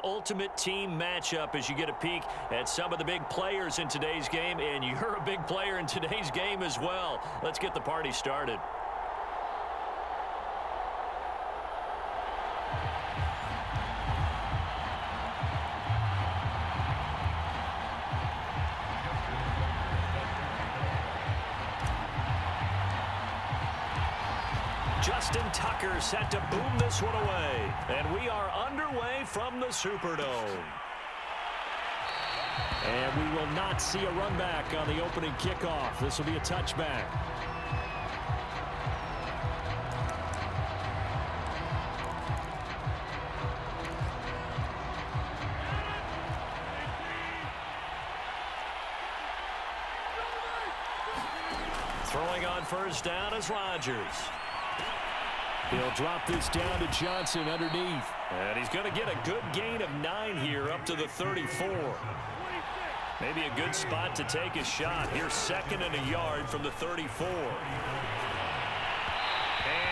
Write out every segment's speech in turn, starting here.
ultimate team matchup as you get a peek at some of the big players in today's game, and you're a big player in today's game as well. Let's get the party started. Justin Tucker set to boom this one away. And we are underway from the Superdome. And we will not see a run back on the opening kickoff. This will be a touchback. Throwing on first down is Rodgers. He'll drop this down to Johnson underneath. And he's going to get a good gain of 9 here up to the 34. Maybe a good spot to take a shot. Here's 2nd and a yard from the 34. And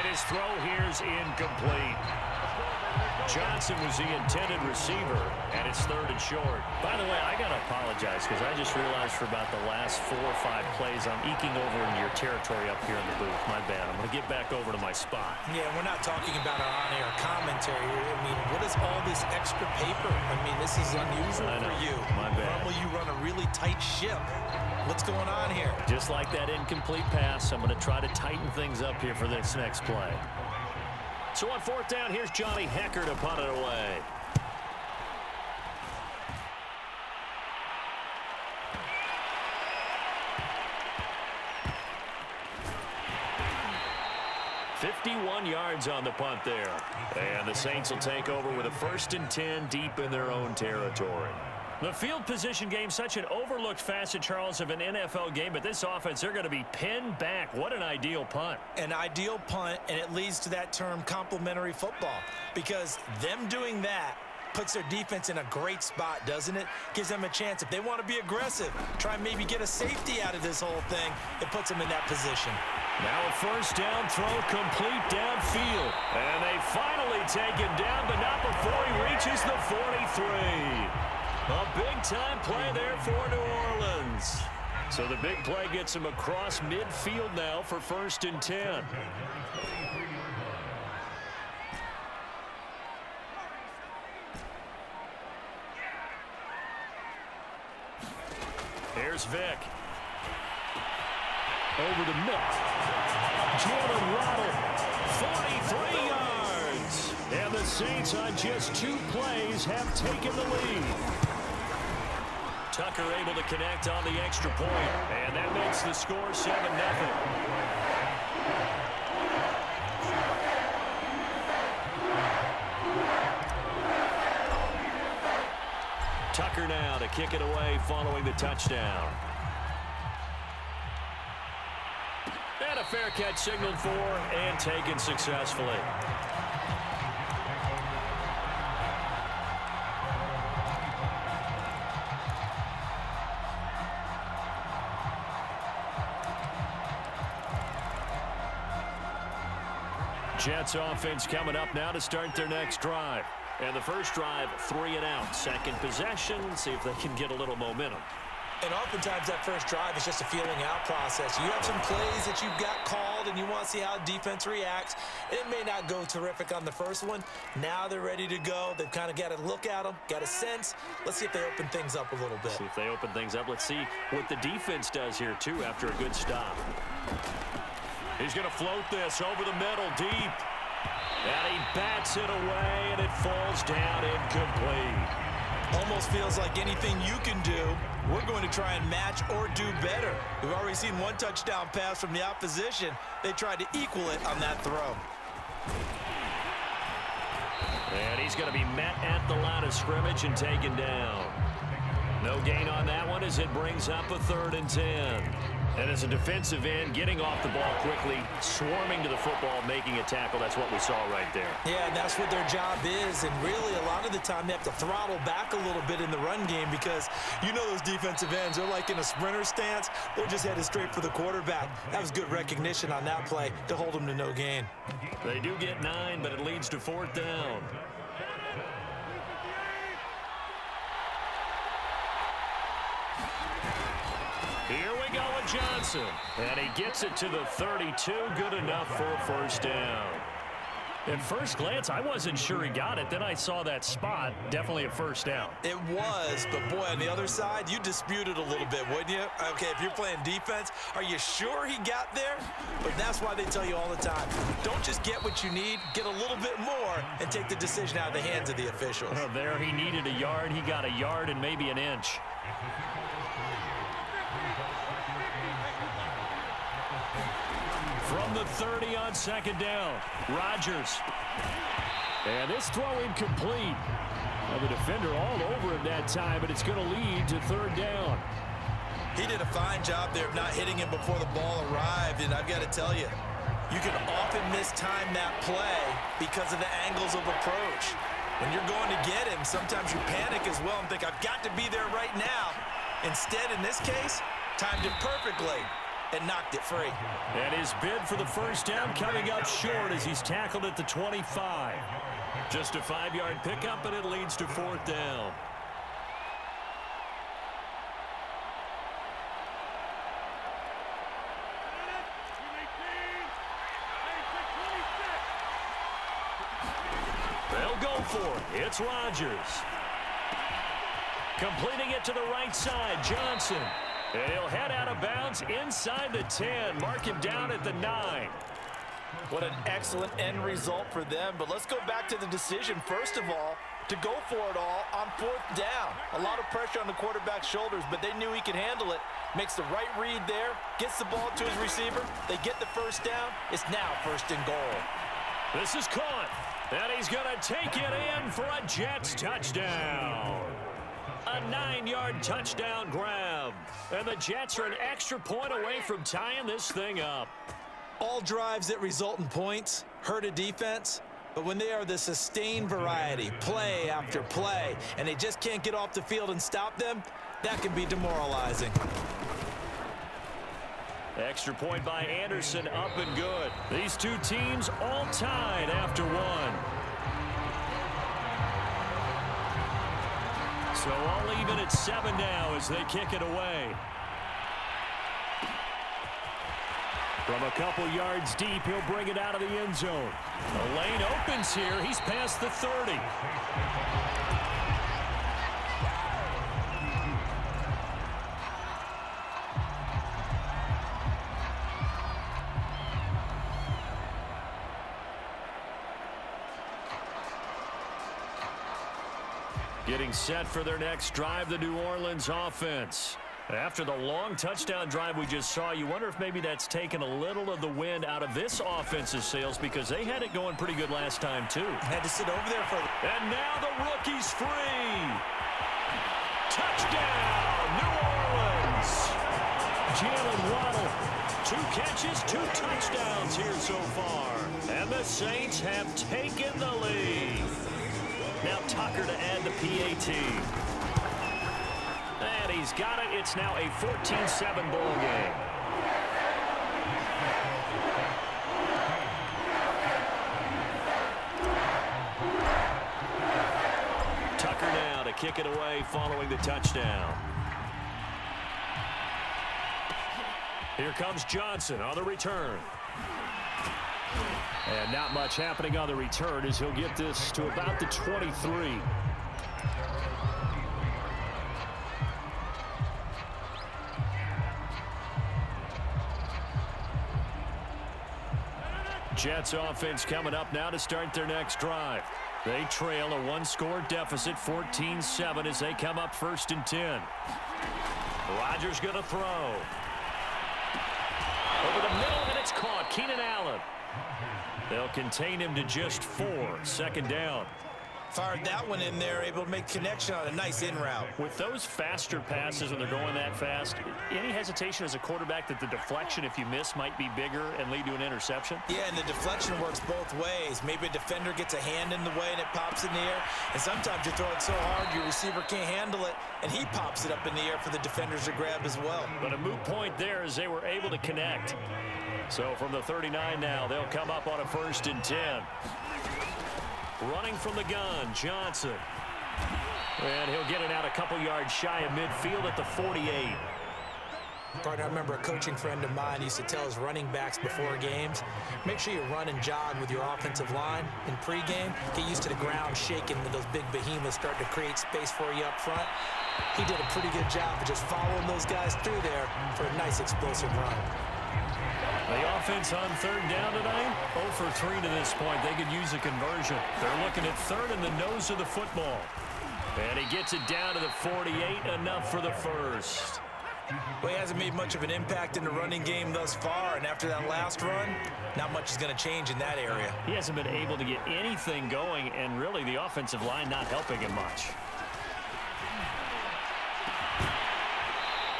his throw here's incomplete. Johnson was the intended receiver, and it's 3rd and short. By the way, I got to apologize because I just realized for about the last 4 or 5 plays, I'm eking over into your territory up here in the booth. My bad. I'm going to get back over to my spot. Yeah, we're not talking about our on-air commentary. I mean, what is all this extra paper? I mean, this is unusual for you. My bad. Normally you run a really tight ship. What's going on here? Just like that incomplete pass, I'm going to try to tighten things up here for this next play. So on 4th down, here's Johnny Hecker to punt it away. $51 yards on the punt there. And the Saints will take over with a 1st and 10 deep in their own territory. The field position game, such an overlooked facet, Charles, of an NFL game, but this offense, they're going to be pinned back. What an ideal punt. An ideal punt, and it leads to that term complementary football, because them doing that puts their defense in a great spot, doesn't it? Gives them a chance. If they want to be aggressive, try and maybe get a safety out of this whole thing, it puts them in that position. Now a 1st down throw complete downfield. And they finally take him down, but not before he reaches the 43. A big-time play there for New Orleans. So the big play gets him across midfield now for 1st and 10. Here's Vick. Over the middle. Jalen Waddle, 43 yards. And the Saints on just 2 plays have taken the lead. Tucker able to connect on the extra point, and that makes the score 7-0. Tucker now to kick it away following the touchdown. And a fair catch signaled for and taken successfully. Jets offense coming up now to start their next drive. And the first drive, 3 and out. 2nd possession, see if they can get a little momentum. And oftentimes that first drive is just a feeling out process. You have some plays that you've got called and you want to see how defense reacts. It may not go terrific on the first one. Now they're ready to go. They've kind of got to look at them, got a sense. Let's see if they open things up a little bit. See if they open things up. Let's see what the defense does here, too, after a good stop. He's going to float this over the middle, deep. And he bats it away, and it falls down incomplete. Almost feels like anything you can do, we're going to try and match or do better. We've already seen 1 touchdown pass from the opposition. They tried to equal it on that throw. And he's going to be met at the line of scrimmage and taken down. No gain on that one as it brings up a 3rd and 10. And as a defensive end, getting off the ball quickly, swarming to the football, making a tackle. That's what we saw right there. Yeah, and that's what their job is. And really, a lot of the time, they have to throttle back a little bit in the run game because you know those defensive ends, they're like in a sprinter stance. They're just headed straight for the quarterback. That was good recognition on that play to hold them to no gain. They do get 9, but it leads to 4th down. Here we go with Johnson. And he gets it to the 32. Good enough for a first down. At first glance, I wasn't sure he got it. Then I saw that spot. Definitely a first down. It was, but boy, on the other side, you dispute it a little bit, wouldn't you? Okay, if you're playing defense, are you sure he got there? But that's why they tell you all the time, don't just get what you need, get a little bit more, and take the decision out of the hands of the officials. Well, there he needed a yard. He got a yard and maybe an inch. From the 30 on second down, Rodgers. And this throw incomplete. Now the defender all over him that time, but it's going to lead to third down. He did a fine job there of not hitting him before the ball arrived, and I've got to tell you, you can often mistime that play because of the angles of approach. When you're going to get him, sometimes you panic as well and think, I've got to be there right now. Instead, in this case, timed it perfectly and knocked it free. And his bid for the first down coming up short as he's tackled at the 25. Just a 5-yard pickup, and it leads to fourth down. They'll go for it. It's Rodgers. Completing it to the right side, Johnson. And he'll head out of bounds inside the 10. Mark him down at the 9. What an excellent end result for them. But let's go back to the decision, first of all, to go for it all on fourth down. A lot of pressure on the quarterback's shoulders, but they knew he could handle it. Makes the right read there, gets the ball to his receiver. They get the first down. It's now first and goal. This is caught. And he's going to take it in for a Jets touchdown. A 9-yard touchdown grab. And the Jets are an extra point away from tying this thing up. All drives that result in points hurt a defense, but when they are the sustained variety, play after play, and they just can't get off the field and stop them, that can be demoralizing. Extra point by Anderson, up and good. These two teams all tied after one. So all even at 7 now as they kick it away. From a couple yards deep, he'll bring it out of the end zone. The lane opens here. He's past the 30. Getting set for their next drive, the New Orleans offense. After the long touchdown drive we just saw, you wonder if maybe that's taken a little of the wind out of this offense's sails because they had it going pretty good last time, too. Had to sit over there for it. And now the rookie's free. Touchdown, New Orleans. Jalen Waddle, 2 catches, 2 touchdowns here so far. And the Saints have taken the lead. Now Tucker to add the PAT. And he's got it. It's now a 14-7 ball game. Tucker now to kick it away following the touchdown. Here comes Johnson on the return. And not much happening on the return as he'll get this to about the 23. Jets offense coming up now to start their next drive. They trail a 1-score deficit, 14-7 as they come up 1st and 10. Rodgers going to throw. Over the middle, and it's caught. Keenan Allen. They'll contain him to just 4. 2nd down. Fired that one in there, able to make connection on a nice in route. With those faster passes when they're going that fast, any hesitation as a quarterback that the deflection, if you miss, might be bigger and lead to an interception? Yeah, and the deflection works both ways. Maybe a defender gets a hand in the way and it pops in the air. And sometimes you throw it so hard your receiver can't handle it, and he pops it up in the air for the defenders to grab as well. But a moot point there as they were able to connect. So from the 39 now, they'll come up on a 1st and 10. Running from the gun, Johnson. And he'll get it out a couple yards shy of midfield at the 48. Partner, I remember a coaching friend of mine used to tell his running backs before games, make sure you run and jog with your offensive line in pregame. Get used to the ground shaking when those big behemoths start to create space for you up front. He did a pretty good job of just following those guys through there for a nice explosive run. The offense on third down tonight, 0 for 3 to this point. They could use a conversion. They're looking at third in the nose of the football. And he gets it down to the 48, enough for the first. Well, he hasn't made much of an impact in the running game thus far, and after that last run, not much is going to change in that area. He hasn't been able to get anything going, and really the offensive line not helping him much.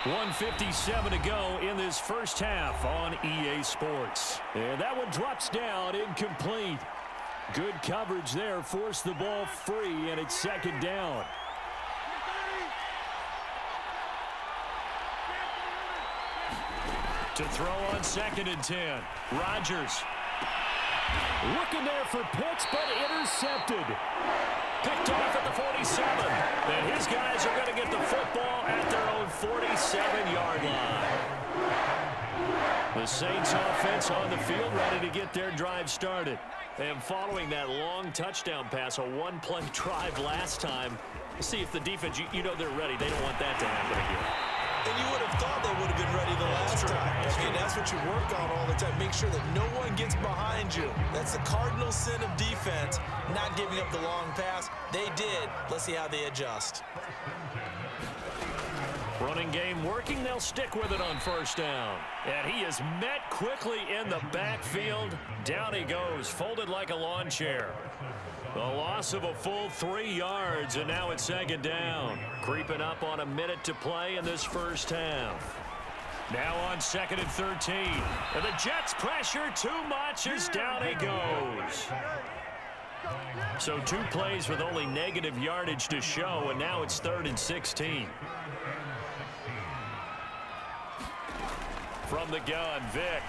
1:57 to go in this first half on EA Sports. And that one drops down, incomplete. Good coverage there, forced the ball free, and it's second down. To throw on 2nd and 10. Rodgers. Looking there for Pitts, but intercepted. Picked off at the 47. And his guys are going to get the football at their own 47-yard line. The Saints offense on the field, ready to get their drive started. And following that long touchdown pass, a one-play drive last time, see if the defense, you know they're ready. They don't want that to happen again. And you would have thought they would have been ready the last time. And that's what you work on all the time. Make sure that no one gets behind you. That's the cardinal sin of defense, not giving up the long pass. They did. Let's see how they adjust. Running game working. They'll stick with it on first down. And he is met quickly in the backfield. Down he goes, folded like a lawn chair. The loss of a full 3 yards, and now it's second down. Creeping up on a minute to play in this first half. Now on 2nd and 13. And the Jets pressure too much as down he goes. So 2 plays with only negative yardage to show, and now it's 3rd and 16. From the gun, Vick.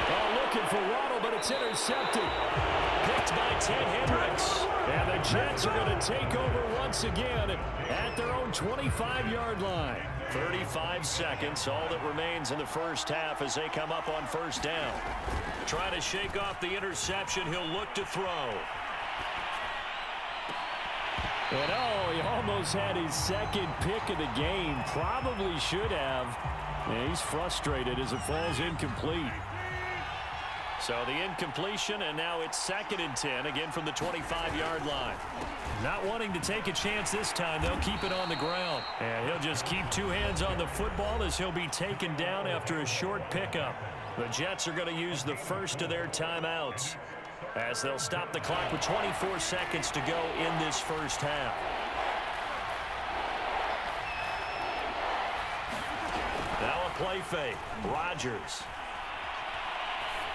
Oh, looking for Waddle, but it's intercepted. Picked by Ted Hendricks. And the Jets are going to take over once again at their own 25-yard line. 35 seconds, all that remains in the first half as they come up on first down. Trying to shake off the interception, he'll look to throw. And oh, he almost had his second pick of the game. Probably should have. And he's frustrated as it falls incomplete. So the incompletion, and now it's 2nd and 10, again from the 25-yard line. Not wanting to take a chance this time, they'll keep it on the ground. And he'll just keep 2 hands on the football as he'll be taken down after a short pickup. The Jets are going to use the first of their timeouts as they'll stop the clock with 24 seconds to go in this first half. Now a play fake. Rodgers.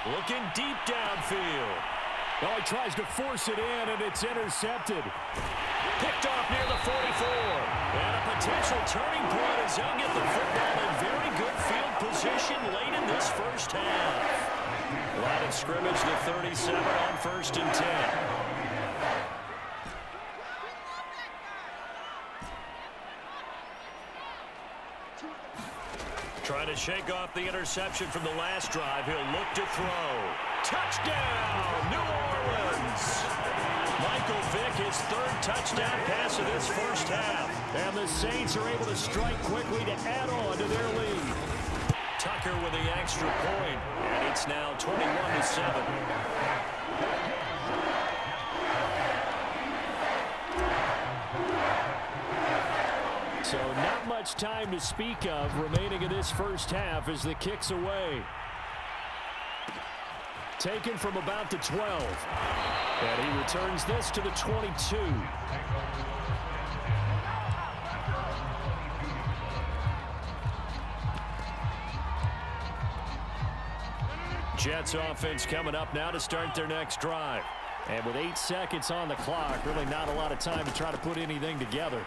Looking deep downfield. Oh, he tries to force it in, and it's intercepted. Picked off near the 44. And a potential turning point as he'll get the football in very good field position late in this first half. Line of scrimmage to 37 on 1st and 10. Trying to shake off the interception from the last drive. He'll look to throw. Touchdown, New Orleans! Michael Vick, his 3rd touchdown pass of this first half. And the Saints are able to strike quickly to add on to their lead. Tucker with the extra point, and it's now 21-7. So not much time to speak of remaining in this first half as the kick's away. Taken from about the 12. And he returns this to the 22. Jets offense coming up now to start their next drive. And with 8 seconds on the clock, really not a lot of time to try to put anything together.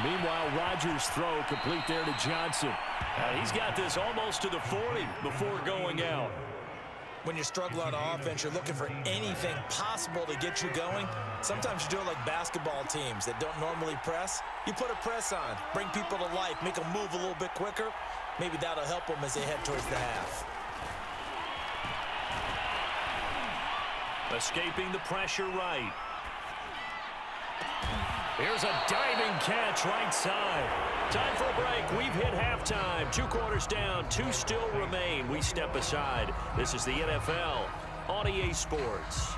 Meanwhile, Rodgers' throw complete there to Johnson. He's got this almost to the 40 before going out. When you're struggling on offense, you're looking for anything possible to get you going. Sometimes you do it like basketball teams that don't normally press. You put a press on, bring people to life, make them move a little bit quicker. Maybe that'll help them as they head towards the half. Escaping the pressure right. Here's a diving catch right side. Time for a break. We've hit halftime. 2 quarters down. 2 still remain. We step aside. This is the NFL on EA Sports.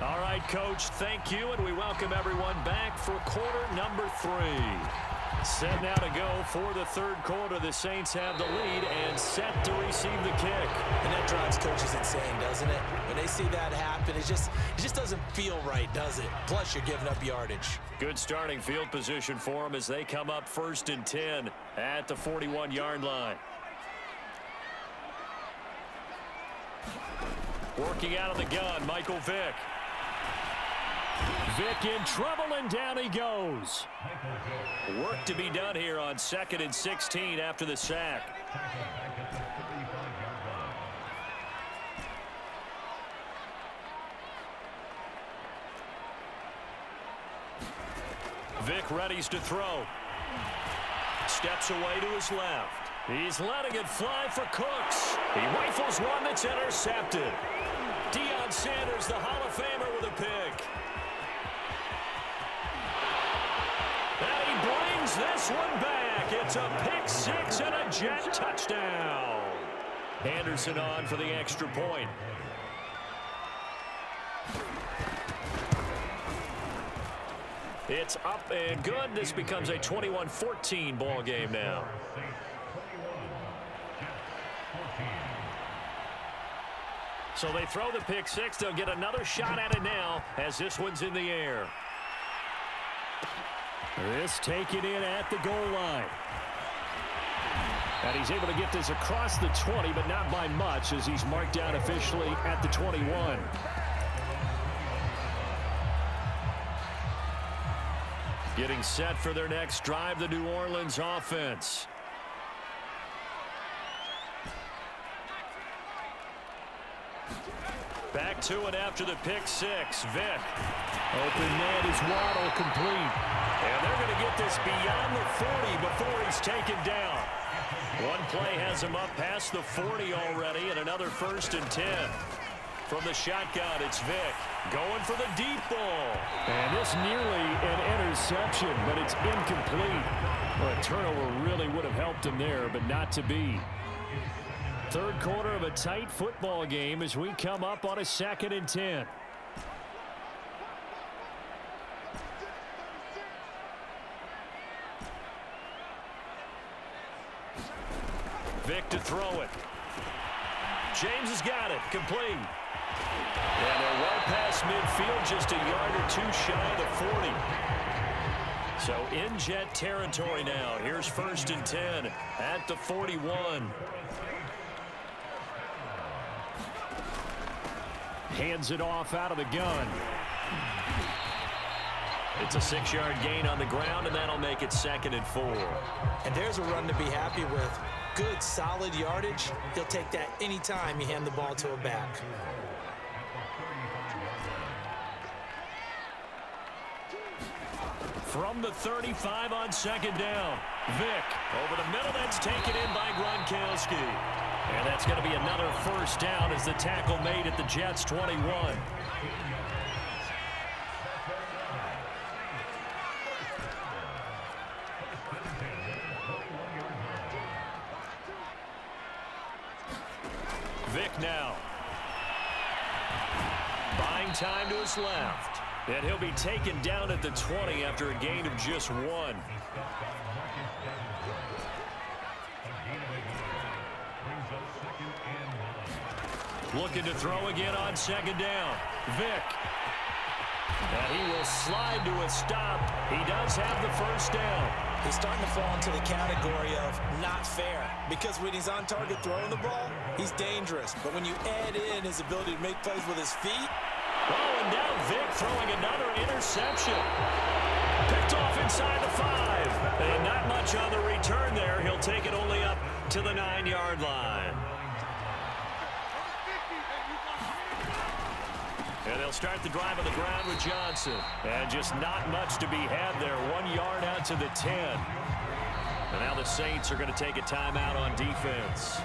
All right, Coach, thank you, and we welcome everyone back for quarter number 3. Set now to go for the third quarter. The Saints have the lead and set to receive the kick. And that drives coaches insane, doesn't it? When they see that happen, it just doesn't feel right, does it? Plus, you're giving up yardage. Good starting field position for them as they come up 1st and 10 at the 41-yard line. Working out of the gun, Michael Vick. Vick in trouble, and down he goes. Work to be done here on 2nd and 16 after the sack. Vick readies to throw. Steps away to his left. He's letting it fly for Cooks. He rifles one that's intercepted. Deion Sanders, the Hall of Famer, with a pick. And he brings this one back. It's a pick 6 and a Jet touchdown. Anderson on for the extra point. It's up and good. This becomes a 21-14 ball game now. So they throw the pick 6. They'll get another shot at it now as this one's in the air. This taken in at the goal line. And he's able to get this across the 20, but not by much as he's marked down officially at the 21. Getting set for their next drive, the New Orleans offense. Back to it after the pick 6. Vick. Open man is Waddle, complete. And they're going to get this beyond the 40 before he's taken down. One play has him up past the 40 already, and another 1st and 10. From the shotgun, it's Vick going for the deep ball. And this nearly an interception, but it's incomplete. Well, a turnover really would have helped him there, but not to be. Third quarter of a tight football game as we come up on a 2nd and 10. Vick to throw it. James has got it. Complete. And they're well past midfield, just a yard or 2 shy of 40. So in Jet territory now. Here's 1st and 10 at the 41. Hands it off out of the gun. It's a 6-yard gain on the ground, and that'll make it 2nd and 4. And there's a run to be happy with. Good, solid yardage. He'll take that anytime you hand the ball to a back. From the 35 on 2nd down. Vick over the middle. That's taken in by Gronkowski. And that's going to be another 1st down as the tackle made at the Jets' 21. Vick now. Buying time to his left. And he'll be taken down at the 20 after a gain of just 1. Looking to throw again on 2nd down. Vick. And he will slide to a stop. He does have the 1st down. He's starting to fall into the category of not fair. Because when he's on target throwing the ball, he's dangerous. But when you add in his ability to make plays with his feet. Oh, and now Vick throwing another interception. Picked off inside the 5. And not much on the return there. He'll take it only up to the 9-yard line. And they'll start the drive on the ground with Johnson. And just not much to be had there. 1 yard out to the 10. And now the Saints are going to take a timeout on defense.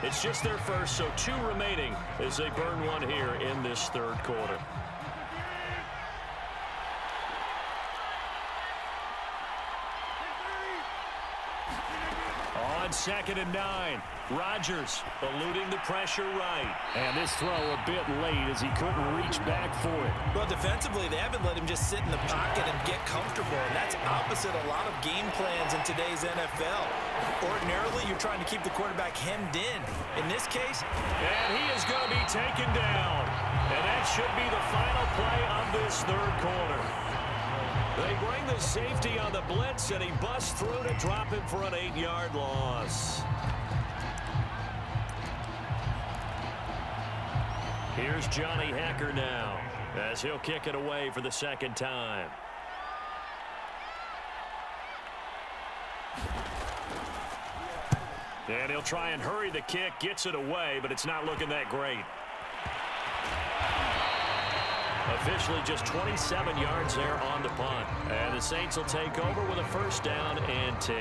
It's just their first, so 2 remaining as they burn one here in this third quarter. On 2nd and 9, Rodgers eluding the pressure right. And this throw a bit late as he couldn't reach back for it. Well, defensively, they haven't let him just sit in the pocket and get comfortable, and that's opposite a lot of game plans in today's NFL. Ordinarily, you're trying to keep the quarterback hemmed in. In this case, and he is going to be taken down. And that should be the final play of this third quarter. They bring the safety on the blitz, and he busts through to drop him for an 8-yard loss. Here's Johnny Hacker now as he'll kick it away for the second time. And he'll try and hurry the kick, gets it away, but it's not looking that great. Officially just 27 yards there on the punt. And the Saints will take over with a 1st down and 10.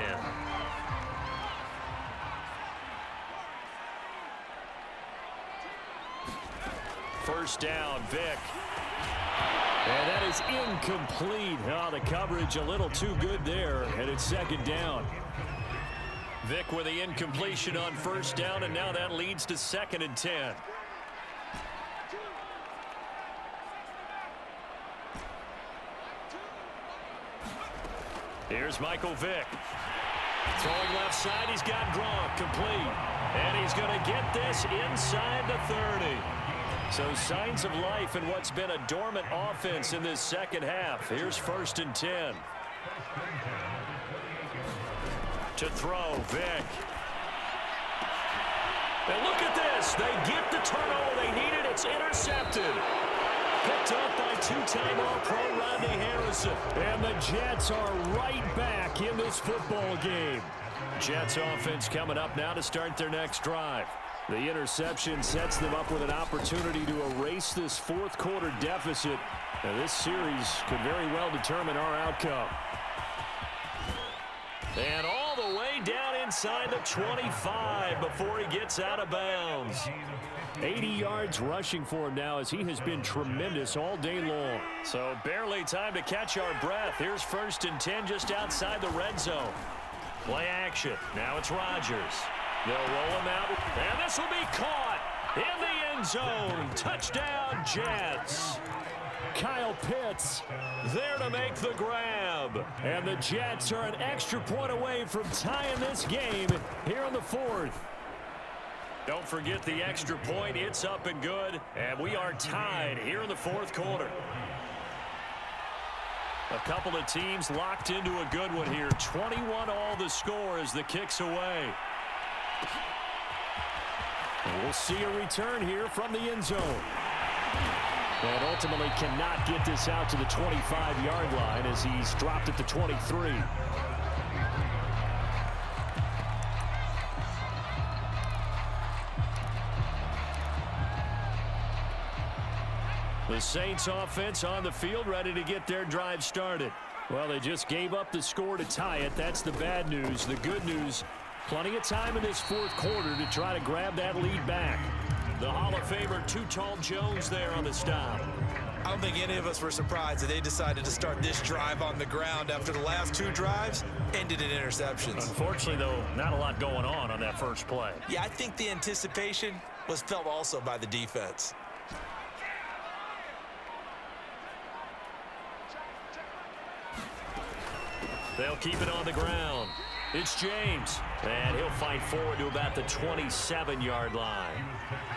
First down, Vick. And that is incomplete. Oh, the coverage a little too good there, and it's 2nd down. Vick with the incompletion on 1st down, and now that leads to 2nd and 10. Here's Michael Vick. Throwing left side, he's got Gronk complete. And he's going to get this inside the 30. So signs of life in what's been a dormant offense in this second half. Here's 1st and 10. To throw, Vick. And look at this. They get the turnover they needed. It's intercepted. Picked up by 2-time All-Pro Rodney Harrison. And the Jets are right back in this football game. Jets offense coming up now to start their next drive. The interception sets them up with an opportunity to erase this fourth quarter deficit. And this series could very well determine our outcome. And all the way down inside the 25 before he gets out of bounds. 80 yards rushing for him now as he has been tremendous all day long. So barely time to catch our breath. Here's 1st and 10 just outside the red zone. Play action. Now it's Rodgers. They'll roll him out. And this will be caught in the end zone. Touchdown, Jets. Kyle Pitts there to make the grab. And the Jets are an extra point away from tying this game here in the 4th. Don't forget the extra point. It's up and good. And we are tied here in the 4th quarter. A couple of teams locked into a good one here. 21 all the score as the kick's away. And we'll see a return here from the end zone. And ultimately cannot get this out to the 25-yard line as he's dropped at the 23. The Saints offense on the field ready to get their drive started. Well, they just gave up the score to tie it. That's the bad news. The good news, plenty of time in this 4th quarter to try to grab that lead back. The Hall of Famer Too Tall Jones there on the stop. I don't think any of us were surprised that they decided to start this drive on the ground after the last 2 drives ended in interceptions. Unfortunately, though, not a lot going on that first play. Yeah, I think the anticipation was felt also by the defense. They'll keep it on the ground. It's James, and he'll fight forward to about the 27-yard line.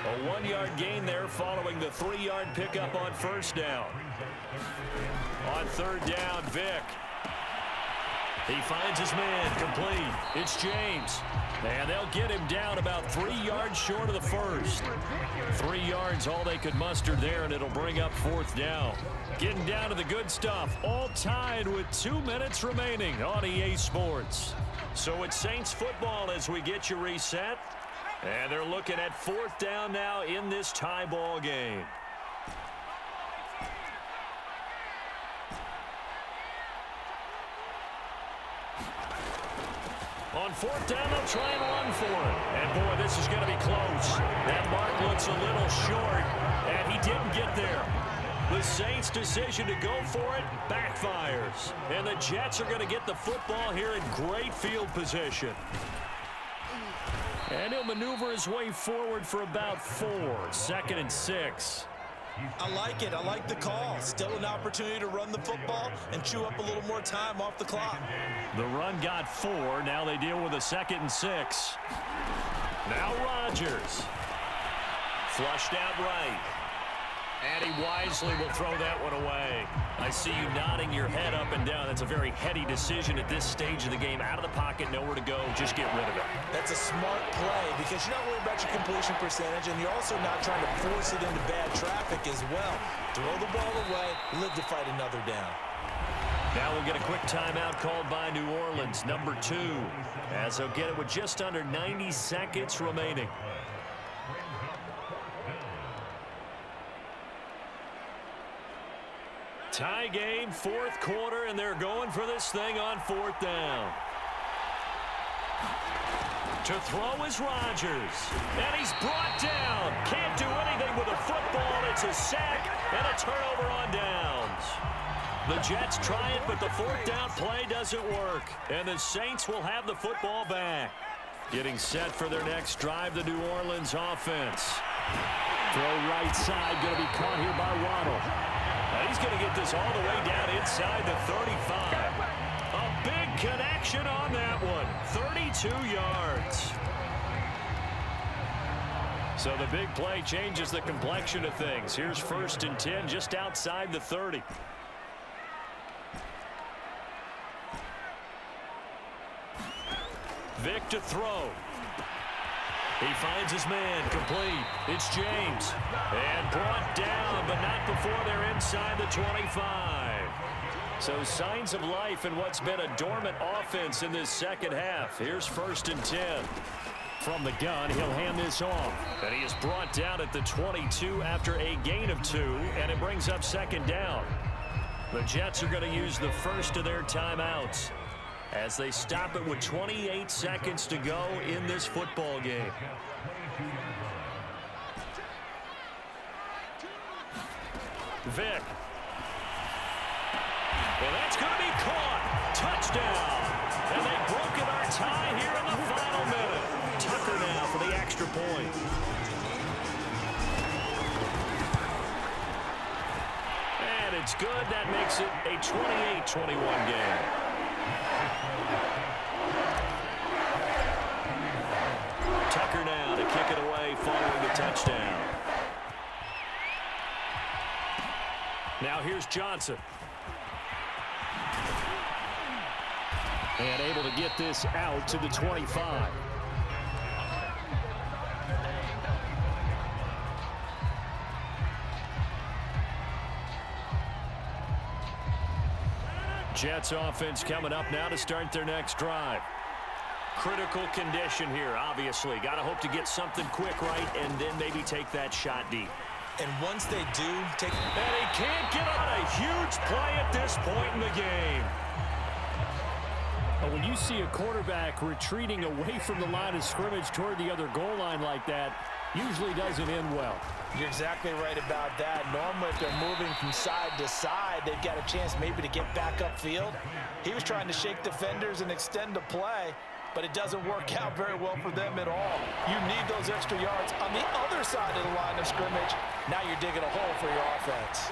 A 1-yard gain there following the 3-yard pickup on 1st down. On 3rd down, Vick. He finds his man complete. It's James, and they'll get him down about 3 yards short of the 1st. 3 yards all they could muster there, and it'll bring up 4th down. Getting down to the good stuff, all tied with 2 minutes remaining on EA Sports. So it's Saints football as we get you reset. And they're looking at 4th down now in this tie ball game. On fourth down, they'll try and run for it. And, boy, this is going to be close. That mark looks a little short, and he didn't get there. The Saints' decision to go for it backfires. And the Jets are going to get the football here in great field position. And he'll maneuver his way forward for about 4. 2nd and 6. I like it. I like the call. Still an opportunity to run the football and chew up a little more time off the clock. The run got 4. Now they deal with a 2nd and 6. Now Rodgers. Flushed out right. And he wisely will throw that one away. I see you nodding your head up and down. That's a very heady decision at this stage of the game. Out of the pocket, nowhere to go. Just get rid of it. That's a smart play because you're not worried about your completion percentage, and you're also not trying to force it into bad traffic as well. Throw the ball away, live to fight another down. Now we'll get a quick timeout called by New Orleans, number 2, as they'll get it with just under 90 seconds remaining. Tie game, 4th quarter, and they're going for this thing on 4th down. To throw is Rodgers, and he's brought down. Can't do anything with a football. It's a sack and a turnover on downs. The Jets try it, but the 4th down play doesn't work, and the Saints will have the football back. Getting set for their next drive, the New Orleans offense. Throw right side, going to be caught here by Waddle. He's going to get this all the way down inside the 35. A big connection on that one. 32 yards. So the big play changes the complexion of things. Here's 1st and 10 just outside the 30. Vic to throw. He finds his man, complete. It's James. And brought down, but not before they're inside the 25. So signs of life in what's been a dormant offense in this second half. Here's 1st and 10. From the gun, he'll hand this off. And he is brought down at the 22 after a gain of 2, and it brings up 2nd down. The Jets are going to use the first of their timeouts as they stop it with 28 seconds to go in this football game. Vic. Well, that's going to be caught. Touchdown. And they've broken our tie here in the final minute. Tucker now for the extra point. And it's good. That makes it a 28-21 game. Tucker now to kick it away following the touchdown. Now here's Johnson. And able to get this out to the 25. Jets offense coming up now to start their next drive. Critical condition here, obviously. Got to hope to get something quick right and then maybe take that shot deep. And once they do, take... And he can't get on a huge play at this point in the game. But when you see a quarterback retreating away from the line of scrimmage toward the other goal line like that, usually doesn't end well. You're exactly right about that. Normally, if they're moving from side to side, they've got a chance maybe to get back upfield. He was trying to shake defenders and extend the play, but it doesn't work out very well for them at all. You need those extra yards on the other side of the line of scrimmage. Now you're digging a hole for your offense.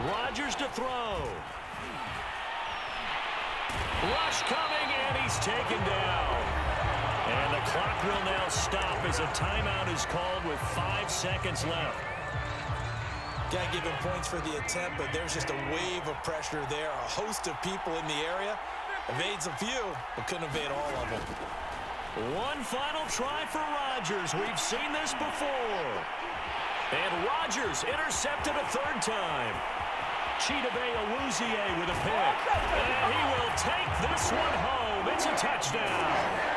Rodgers to throw. Rush coming, and he's taken down. And the clock will now stop as a timeout is called with 5 seconds left. Got to give him points for the attempt, but there's just a wave of pressure there. A host of people in the area. Evades a few, but couldn't evade all of them. One final try for Rodgers. We've seen this before. And Rodgers intercepted a 3rd time. Chidobe Awuzie with a pick. And he will take this one home. It's a touchdown.